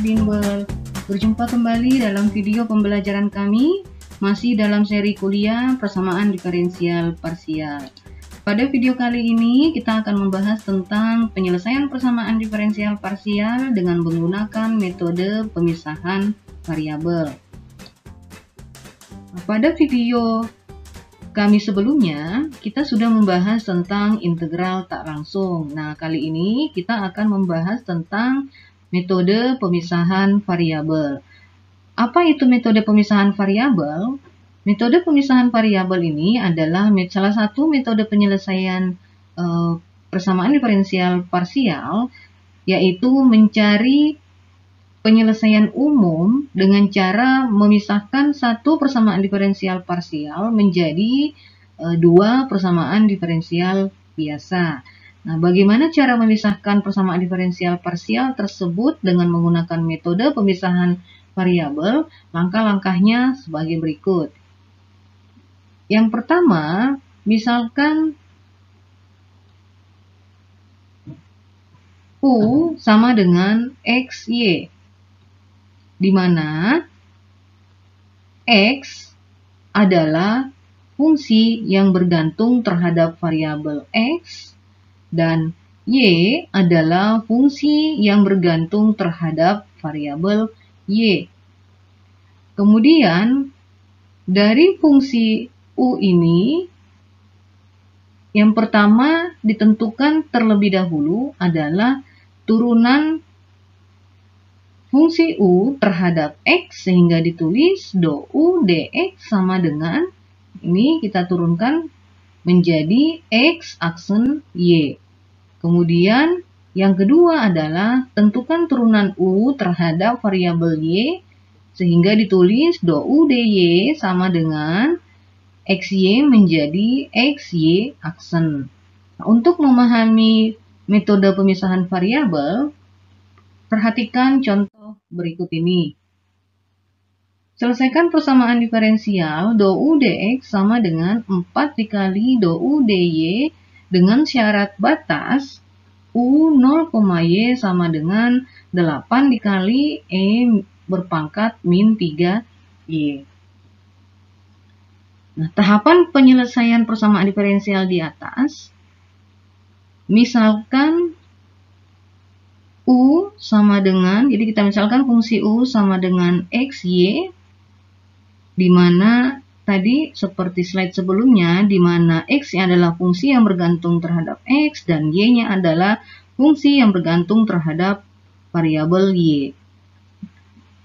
Bimbel. Berjumpa kembali dalam video pembelajaran kami, masih dalam seri kuliah persamaan diferensial parsial. Pada video kali ini kita akan membahas tentang penyelesaian persamaan diferensial parsial dengan menggunakan metode pemisahan variabel. Pada video kami sebelumnya, kita sudah membahas tentang integral tak langsung. Nah, kali ini kita akan membahas tentang metode pemisahan variabel. Apa itu metode pemisahan variabel? Metode pemisahan variabel ini adalah salah satu metode penyelesaian persamaan diferensial parsial, yaitu mencari penyelesaian umum dengan cara memisahkan satu persamaan diferensial parsial menjadi dua persamaan diferensial biasa. Nah, bagaimana cara memisahkan persamaan diferensial parsial tersebut dengan menggunakan metode pemisahan variabel? Langkah-langkahnya sebagai berikut. Yang pertama, misalkan U sama dengan XY, di mana X adalah fungsi yang bergantung terhadap variabel X dan Y adalah fungsi yang bergantung terhadap variabel Y. Kemudian dari fungsi U ini, yang pertama ditentukan terlebih dahulu adalah turunan fungsi U terhadap X, sehingga ditulis do U dx sama dengan, ini kita turunkan menjadi X aksen Y. Kemudian yang kedua adalah tentukan turunan U terhadap variabel Y, sehingga ditulis do U dy sama dengan XY menjadi XY aksen. Nah, untuk memahami metode pemisahan variabel, perhatikan contoh berikut ini. Selesaikan persamaan diferensial do U dx sama dengan 4 dikali do U dy dengan syarat batas U 0,y sama dengan 8 dikali E berpangkat min 3y. Nah, tahapan penyelesaian persamaan diferensial di atas, misalkan U sama dengan, jadi kita misalkan fungsi U sama dengan XY, di mana tadi seperti slide sebelumnya, di mana X adalah fungsi yang bergantung terhadap X dan Y-nya adalah fungsi yang bergantung terhadap variabel Y.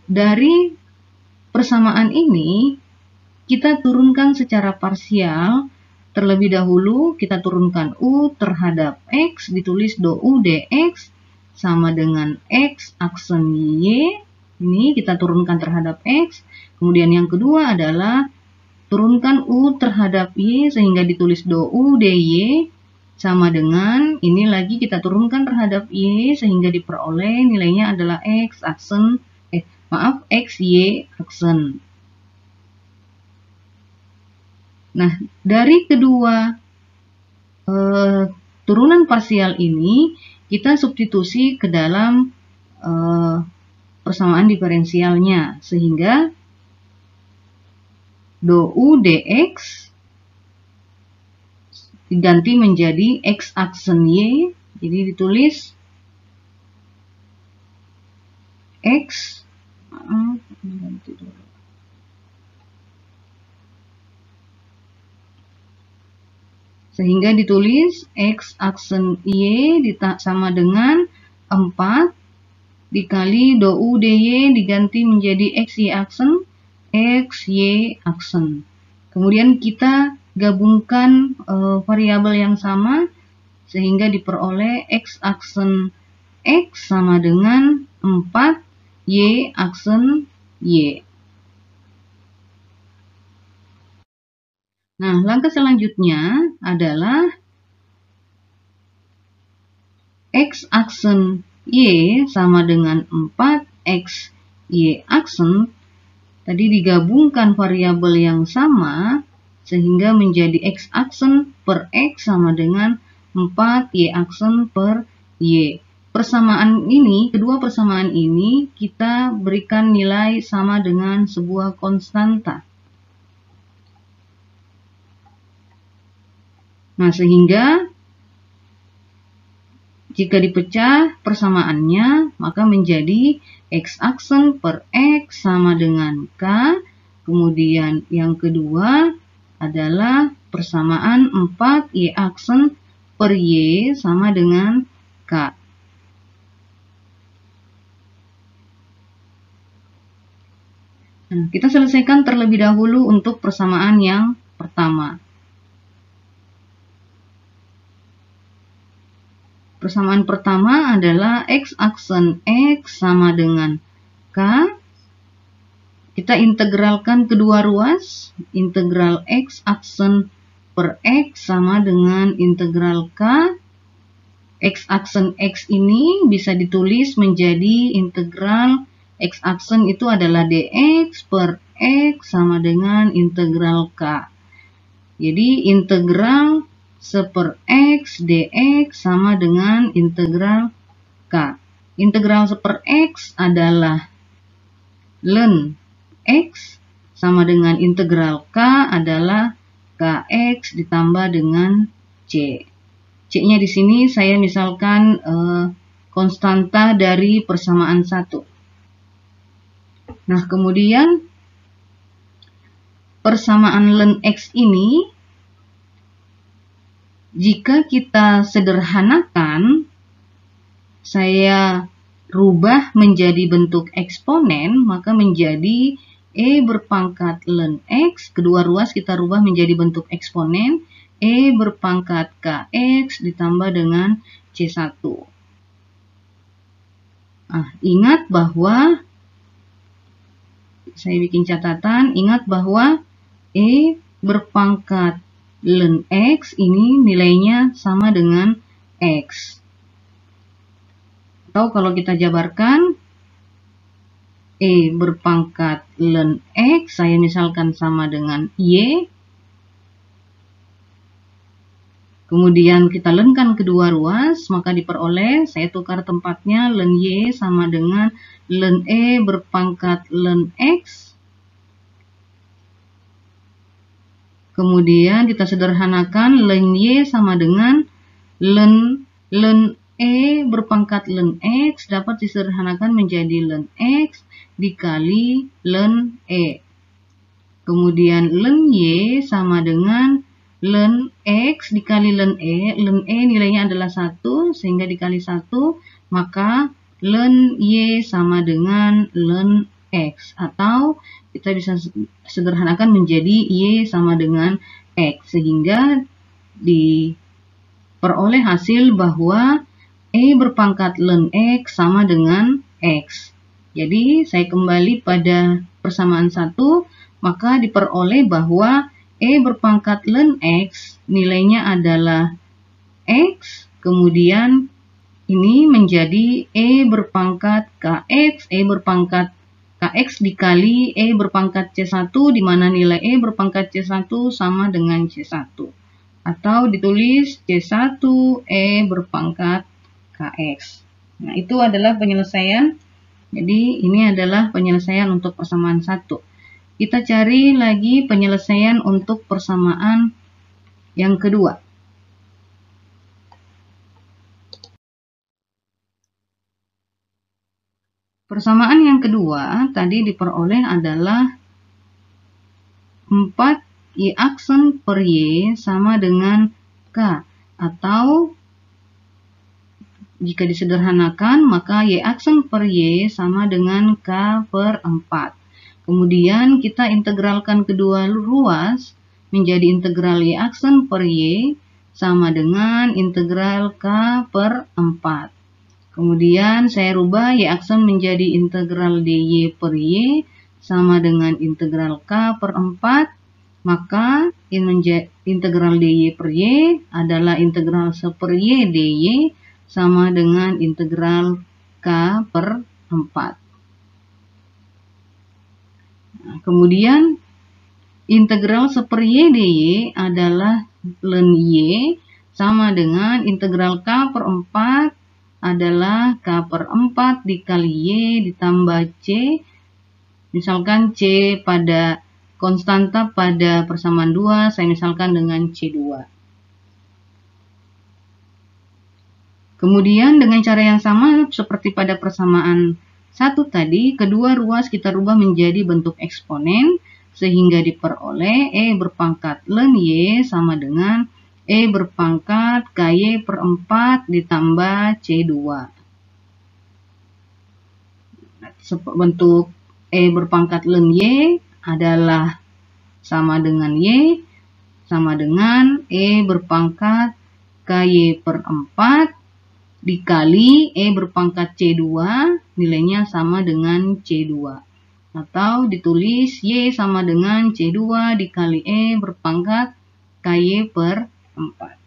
Dari persamaan ini, kita turunkan secara parsial. Terlebih dahulu kita turunkan U terhadap X, ditulis do U dx sama dengan X aksen Y. Ini kita turunkan terhadap X. Kemudian yang kedua adalah turunkan U terhadap Y, sehingga ditulis do U dy sama dengan, ini lagi kita turunkan terhadap Y, sehingga diperoleh nilainya adalah X aksen, XY aksen. Nah, dari kedua turunan parsial ini, kita substitusi ke dalam persamaan diferensialnya, sehingga do U dx diganti menjadi X aksen Y, jadi ditulis X, sehingga ditulis X aksen Y sama dengan 4 dikali do U dy diganti menjadi XY aksen, XY aksen. Kemudian kita gabungkan variabel yang sama, sehingga diperoleh X aksen X sama dengan 4 Y aksen Y. Nah, langkah selanjutnya adalah X aksen Y sama dengan 4X Y aksen. Tadi digabungkan variabel yang sama, sehingga menjadi X aksen per X sama dengan 4Y aksen per Y. kedua persamaan ini kita berikan nilai sama dengan sebuah konstanta. Nah, sehingga jika dipecah persamaannya, maka menjadi X aksen per X sama dengan K. Kemudian yang kedua adalah persamaan 4 Y aksen per Y sama dengan K. Nah, kita selesaikan terlebih dahulu untuk persamaan yang pertama. Persamaan pertama adalah X aksen X sama dengan K. Kita integralkan kedua ruas. Integral X aksen per X sama dengan integral K. X aksen X ini bisa ditulis menjadi integral X aksen itu adalah dx per X sama dengan integral K. Jadi integral seper X dx sama dengan integral K. Integral seper X adalah ln X sama dengan integral K adalah Kx ditambah dengan C. C-nya di sini saya misalkan konstanta dari persamaan 1. Nah, kemudian persamaan ln X ini jika kita sederhanakan, saya rubah menjadi bentuk eksponen, maka menjadi E berpangkat ln X, kedua ruas kita rubah menjadi bentuk eksponen, E berpangkat Kx ditambah dengan C1. Nah, ingat bahwa, saya bikin catatan, ingat bahwa E berpangkat ln X ini nilainya sama dengan X. Atau kalau kita jabarkan, E berpangkat ln X, saya misalkan sama dengan Y. Kemudian kita lenkan kedua ruas, maka diperoleh, saya tukar tempatnya, ln Y sama dengan ln E berpangkat ln X. Kemudian kita sederhanakan, ln Y sama dengan ln E berpangkat ln X dapat disederhanakan menjadi ln X dikali ln E. Kemudian ln Y sama dengan ln X dikali ln E. Ln E nilainya adalah 1, sehingga dikali 1, maka ln Y sama dengan ln X. Atau kita bisa sederhanakan menjadi Y sama dengan X, sehingga diperoleh hasil bahwa E berpangkat ln X sama dengan X. Jadi saya kembali pada persamaan 1, maka diperoleh bahwa E berpangkat ln X nilainya adalah X, kemudian ini menjadi E berpangkat Kx, E berpangkat Kx dikali E berpangkat C1, di mana nilai E berpangkat C1 sama dengan C1. Atau ditulis C1 E berpangkat Kx. Nah, itu adalah penyelesaian. Jadi, ini adalah penyelesaian untuk persamaan 1. Kita cari lagi penyelesaian untuk persamaan yang kedua. Persamaan yang kedua tadi diperoleh adalah 4 Y aksen per Y sama dengan K. Atau jika disederhanakan, maka Y aksen per Y sama dengan K per 4. Kemudian kita integralkan kedua ruas menjadi integral Y aksen per Y sama dengan integral K per 4. Kemudian saya rubah Y aksen menjadi integral dy per Y sama dengan integral K per 4. Maka integral dy per Y adalah integral seper Y dy sama dengan integral K per 4. Nah, kemudian integral seper Y dy adalah ln Y sama dengan integral K per 4 adalah K per 4 dikali Y ditambah C. Misalkan C pada konstanta pada persamaan 2, saya misalkan dengan C2. Kemudian dengan cara yang sama seperti pada persamaan 1 tadi, kedua ruas kita rubah menjadi bentuk eksponen sehingga diperoleh E berpangkat ln Y sama dengan E berpangkat KY per 4 ditambah C2. Bentuk E berpangkat ln Y adalah sama dengan Y sama dengan E berpangkat KY per 4 dikali E berpangkat C2, nilainya sama dengan C2. Atau ditulis Y sama dengan C2 dikali E berpangkat KY per 4.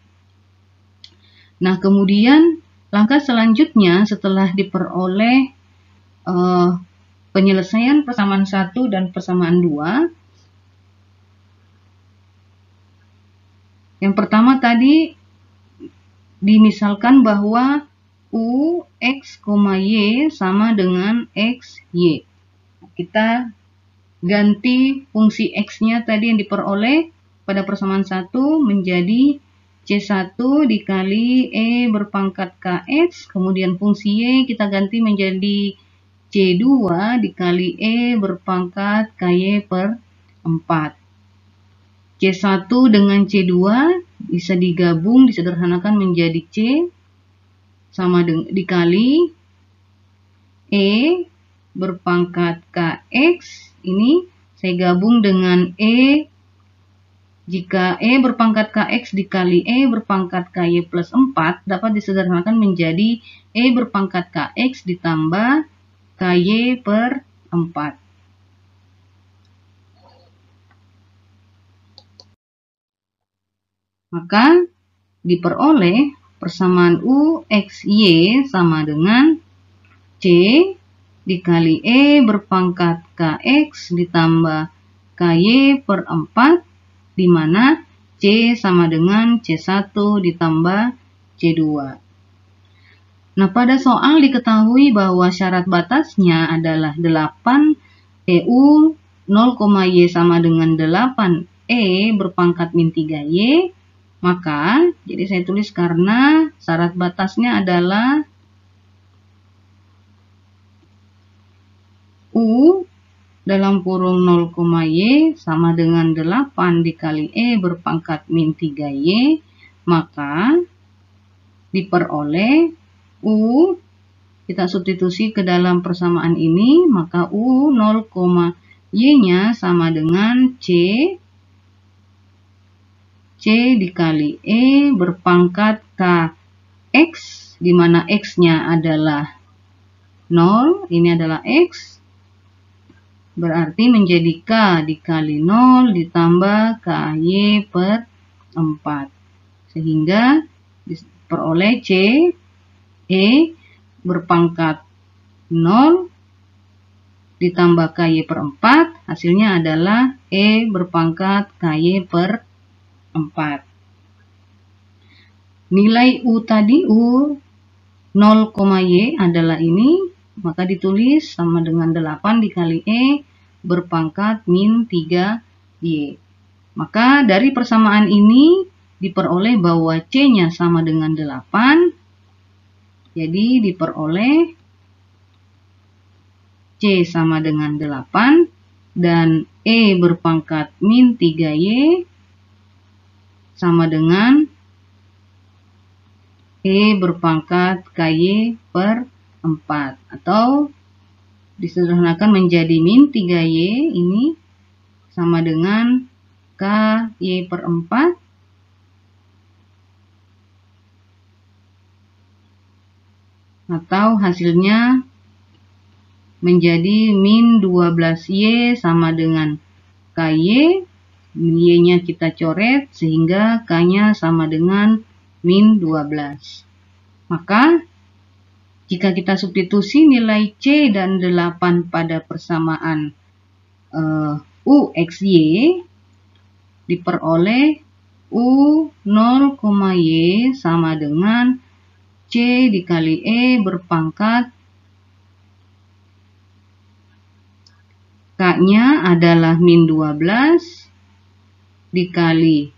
Nah, kemudian langkah selanjutnya setelah diperoleh penyelesaian persamaan 1 dan persamaan 2. Yang pertama tadi dimisalkan bahwa U, X, Y sama dengan X, Y. Kita ganti fungsi X-nya tadi yang diperoleh pada persamaan 1 menjadi C1 dikali E berpangkat KX. Kemudian fungsi Y kita ganti menjadi C2 dikali E berpangkat KY per 4. C1 dengan C2 bisa digabung, disederhanakan menjadi C sama dengan dikali E berpangkat KX. Ini saya gabung dengan E. Jika E berpangkat KX dikali E berpangkat KY plus 4 dapat disederhanakan menjadi E berpangkat KX ditambah KY per 4. Maka diperoleh persamaan U, X, Y sama dengan C dikali E berpangkat KX ditambah KY per 4, di mana C sama dengan C1 ditambah C2. Nah, pada soal diketahui bahwa syarat batasnya adalah 8 EU 0, Y sama dengan 8 E berpangkat min 3Y. Maka, jadi saya tulis karena syarat batasnya adalah U dalam kurung 0, Y sama dengan 8 dikali E berpangkat min 3Y. Maka, diperoleh U, kita substitusi ke dalam persamaan ini, maka U 0, Y-nya sama dengan C dikali E berpangkat KX, di mana X-nya adalah 0, ini adalah X, berarti menjadi K dikali 0 ditambah KY per 4. Sehingga diperoleh C, E berpangkat 0 ditambah KY per 4, hasilnya adalah E berpangkat KY per 4. Nilai U tadi, U 0, Y adalah ini, maka ditulis sama dengan 8 dikali E berpangkat min 3Y. Maka dari persamaan ini diperoleh bahwa C-nya sama dengan 8, jadi diperoleh C sama dengan 8 dan E berpangkat min 3Y sama dengan E berpangkat KY per 4. Atau disederhanakan menjadi min 3Y ini sama dengan KY per 4 atau hasilnya menjadi min 12Y sama dengan KY. Y-nya kita coret sehingga K-nya sama dengan min 12. Maka jika kita substitusi nilai C dan 8 pada persamaan U, X, Y, diperoleh U 0, Y sama dengan C dikali E berpangkat K-nya adalah min 12 dikali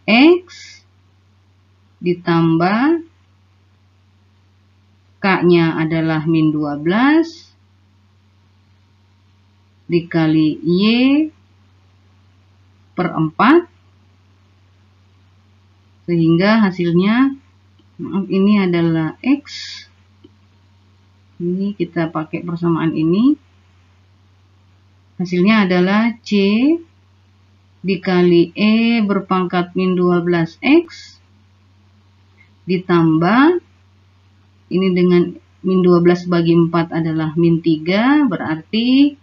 X ditambah K-nya adalah min 12 dikali Y per 4, sehingga hasilnya, ini adalah X, ini kita pakai persamaan ini, hasilnya adalah C dikali E berpangkat min 12X ditambah, ini dengan min 12 bagi 4 adalah min 3, berarti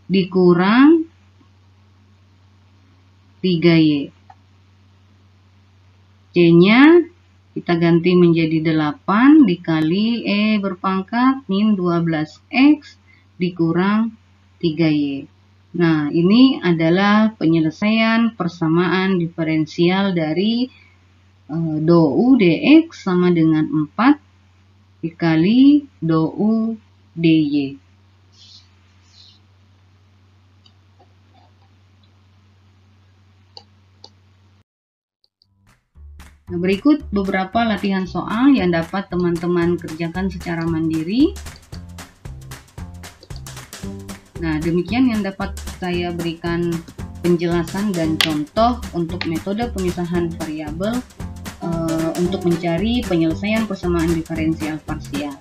dikurang 3Y. C-nya kita ganti menjadi 8 dikali E berpangkat min 12X dikurang 3Y. Nah, ini adalah penyelesaian persamaan diferensial dari dou dx sama dengan 4 dikali dou dy. Nah, berikut beberapa latihan soal yang dapat teman-teman kerjakan secara mandiri. Nah, demikian yang dapat saya berikan penjelasan dan contoh untuk metode pemisahan variabel untuk mencari penyelesaian persamaan diferensial parsial.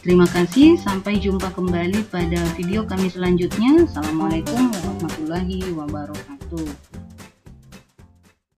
Terima kasih, sampai jumpa kembali pada video kami selanjutnya. Assalamualaikum warahmatullahi wabarakatuh.